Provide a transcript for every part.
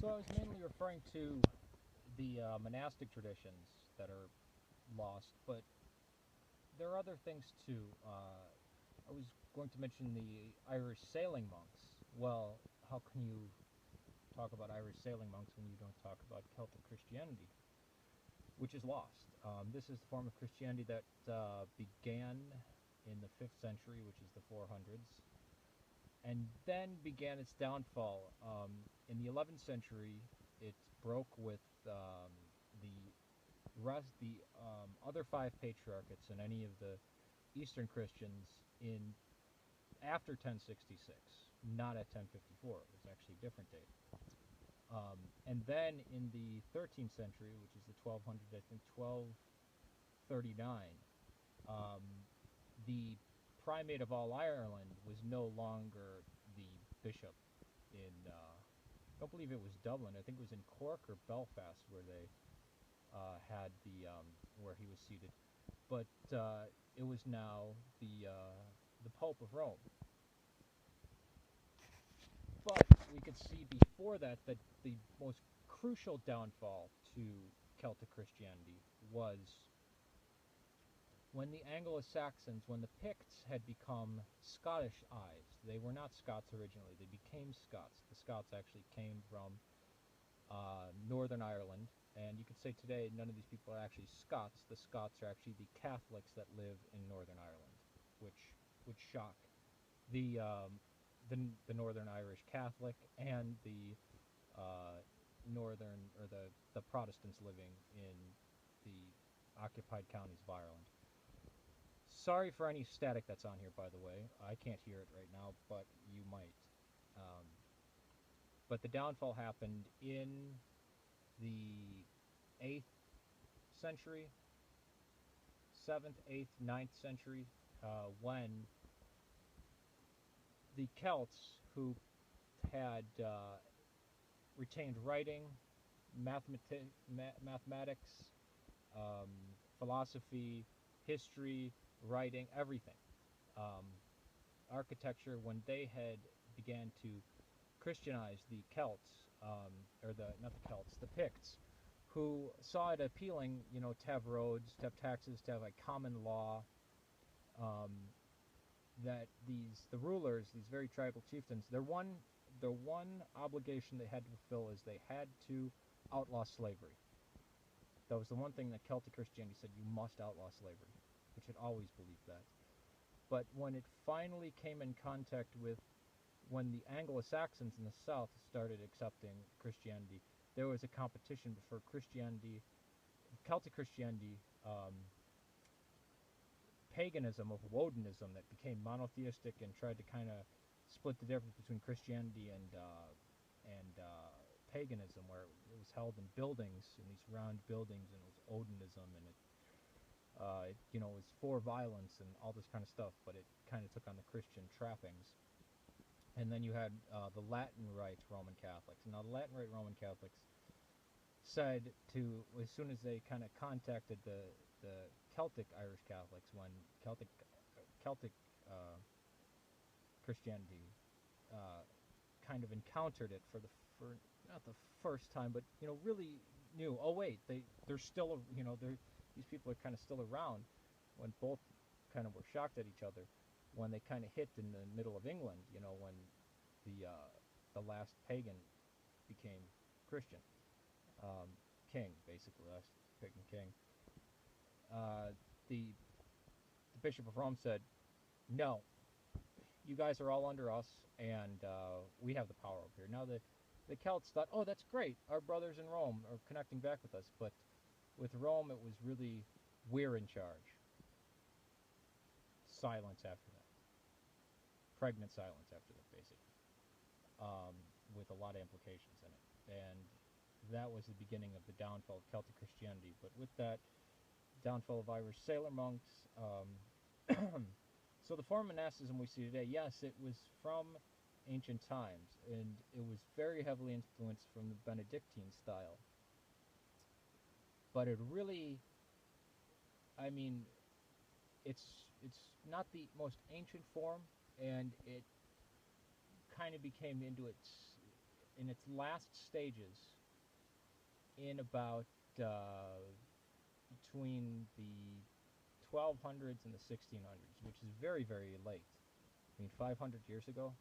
So I was mainly referring to the monastic traditions that are lost, but there are other things too. I was going to mention the Irish sailing monks. Well, how can you talk about Irish sailing monks when you don't talk about Celtic Christianity, which is lost? This is the form of Christianity that began in the 5th century, which is the 400s, and then began its downfall. In the 11th century, it broke with the other five patriarchates and any of the Eastern Christians in after 1066, not at 1054. It was actually a different date. And then in the 13th century, which is the 1200s, I think 1239, the primate of all Ireland was no longer the bishop in, I don't believe it was Dublin. I think it was in Cork or Belfast where they had where he was seated. But it was now the Pope of Rome. But we could see before that the most crucial downfall to Celtic Christianity was when the Anglo-Saxons, when the Picts had become Scottish-ized. They were not Scots originally. They became Scots. The Scots actually came from Northern Ireland, and you could say today none of these people are actually Scots. The Scots are actually the Catholics that live in Northern Ireland, which would shock the Northern Irish Catholic and the Northern or the Protestants living in the occupied counties of Ireland. Sorry for any static that's on here, by the way. I can't hear it right now, but you might. But the downfall happened in the 8th century, 7th, 8th, 9th century, when the Celts, who had retained writing, mathematics, philosophy, history, writing, everything, architecture, when they had began to Christianize the Celts, or not the Celts, the Picts, who saw it appealing, to have roads, to have taxes, to have a common law, that the rulers, these very tribal chieftains, their one obligation they had to fulfill is they had to outlaw slavery. That was the one thing that Celtic Christianity said: you must outlaw slavery, which had always believed that. But when it finally came in contact with, when the Anglo-Saxons in the south started accepting Christianity, there was a competition for Christianity, Celtic Christianity, paganism of Wodenism that became monotheistic and tried to kind of split the difference between Christianity and paganism, where it was held in buildings, in these round buildings, and it was Odinism, and it was for violence and all this kind of stuff, but it kind of took on the Christian trappings. And then you had the Latin Rite Roman Catholics. Now, the Latin Rite Roman Catholics said as soon as they kind of contacted the Celtic Irish Catholics, when Celtic Christianity kind of encountered it for not the first time, but really knew. Oh wait, they're still these people are kind of still around. When both kind of were shocked at each other, when they kind of hit in the middle of England, when the last pagan became Christian, king, basically, last pagan king. The Bishop of Rome said, "No, you guys are all under us, and we have the power over here." Now the Celts thought, "Oh, that's great. Our brothers in Rome are connecting back with us." But with Rome, it was really, we're in charge. Silence after that. Pregnant silence after that, basically, with a lot of implications in it. And that was the beginning of the downfall of Celtic Christianity. But with that downfall of Irish sailor monks, so the form of monasticism we see today, yes, it was from ancient times, and it was very heavily influenced from the Benedictine style. But it really, it's not the most ancient form, and it kind of became into its in its last stages in about between the 1200s and the 1600s, which is very, very late. I mean, 500 years ago,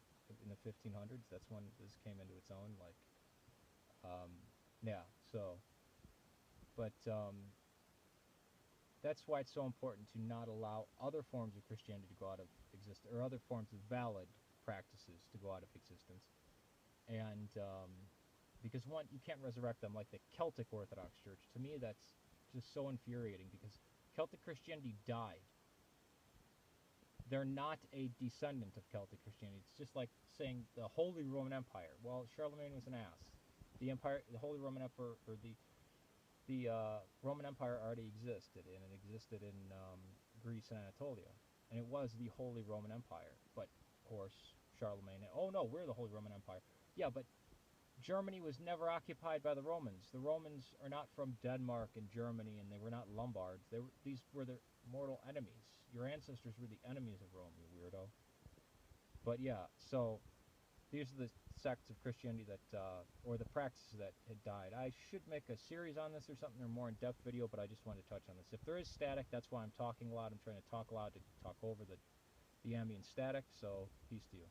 in the 1500s, that's when this came into its own. Like, um, yeah. So, but that's why it's so important to not allow other forms of Christianity to go out of existence, or other forms of valid practices to go out of existence. And because one, you can't resurrect them like the Celtic Orthodox Church. To me, that's just so infuriating because Celtic Christianity died. They're not a descendant of Celtic Christianity. It's just like saying the Holy Roman Empire. Well, Charlemagne was an ass. The empire, the Holy Roman Emperor, or the Roman Empire already existed, and it existed in Greece and Anatolia, and it was the Holy Roman Empire. But of course, Charlemagne. Oh no, we're the Holy Roman Empire. Yeah, but Germany was never occupied by the Romans. The Romans are not from Denmark and Germany, and they were not Lombards. These were their mortal enemies. Your ancestors were the enemies of Rome, you weirdo. But yeah, so these are the sects of Christianity that, or the practices that had died. I should make a series on this or something, or more in-depth video, but I just wanted to touch on this. If there is static, that's why I'm talking loud. I'm trying to talk loud to talk over the ambient static, so peace to you.